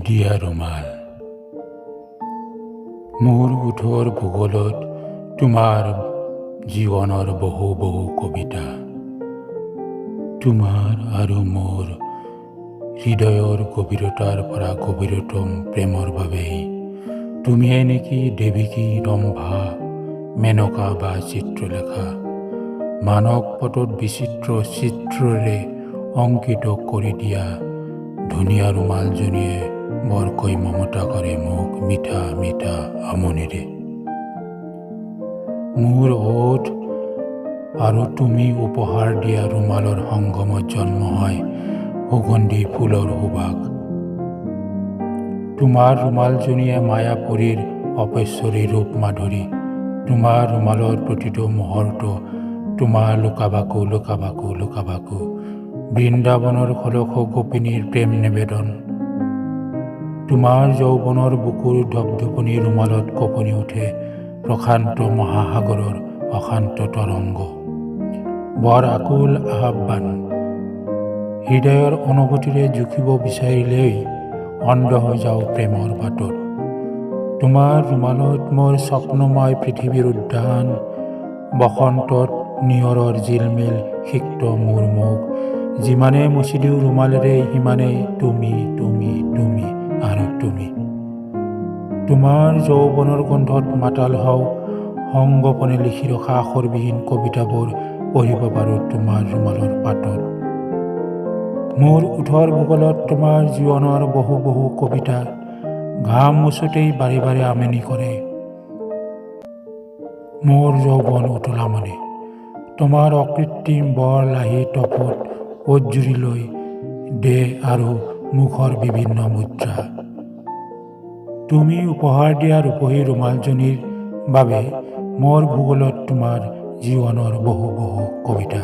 দিয়া ৰুমাল। মোৰ ওঠৰ ভূগোলত তোমাৰ জীৱনৰ বহু বহু কবিতা, তোমাৰ আৰু মোৰ হৃদয়ৰ গভীৰতাৰ পৰা গভীৰতম প্ৰেমৰ বাবেই তুমিয়ে নেকি দেৱিকী, ৰম্ভা, মেনকা বা চিত্ৰলেখা মানৱ পটত বিচিত্ৰ চিত্ৰৰে অংকিত কৰি দিয়া ধুনীয়া ৰুমালজনীয়ে বৰকৈ মমতা কৰে মোক মিঠা মিঠা আমনিৰে। মোৰ ওঠ আৰু তুমি উপহাৰ দিয়া ৰুমালৰ সংগমত জন্ম হয় সুগন্ধি ফুলৰ সুবাস। তোমাৰ ৰুমালজনীয়ে মায়াপুৰীৰ অপশ্বৰী ৰূপ মাধুৰী। তোমাৰ ৰুমালৰ প্ৰতিটো মুহূৰ্ত তোমাৰ লুকাবাকু লুকাবাকু লুকাবাকু বৃন্দাবনৰ খলস গোপিনীৰ প্ৰেম নিবেদন। তোমাৰ যৌৱনৰ বুকুৰ ধপধপনি ৰুমালত কঁপনি উঠে প্ৰশান্ত মহাসাগৰৰ অশান্ত তৰংগ। বৰ আকুল আহ্বান, হৃদয়ৰ অনুভূতিৰে জুখিব বিচাৰিলেই অন্ধ হৈ যাওঁ প্ৰেমৰ বাটত। তোমাৰ ৰুমালত মোৰ স্বপ্নময় পৃথিৱীৰ উদ্যান, বসন্তত নিয়ৰৰ জিলমিল সিক্ত মোৰ মুখ। যিমানে মুচি দিওঁ ৰুমালেৰে সিমানেই তুমি তুমি তুমি আৰু তুমি। তোমাৰ যৌৱনৰ গোন্ধত মাতাল হওঁ, সংগোপনে লিখি ৰখা আখৰবিহীন কবিতাবোৰ পঢ়িব পাৰোঁ তোমাৰ ৰুমালৰ পাতত। মোৰ ওঠৰ ভূগোলত তোমাৰ জীৱনৰ বহু বহু কবিতা ঘাম মুচোতেই বাৰে বাৰে আমনি কৰে মোৰ যৌৱন উতলা মনে। তোমাৰ অকৃত্ৰিম বৰ লাহি তপত উজ্জুৰি লৈ দেহ আৰু মুখৰ বিভিন্ন মুদ্ৰা। তুমি উপহাৰ দিয়া ৰূপহী ৰুমালজনীৰ বাবে মোৰ ভূগোলত তোমাৰ জীৱনৰ বহু বহু কবিতা।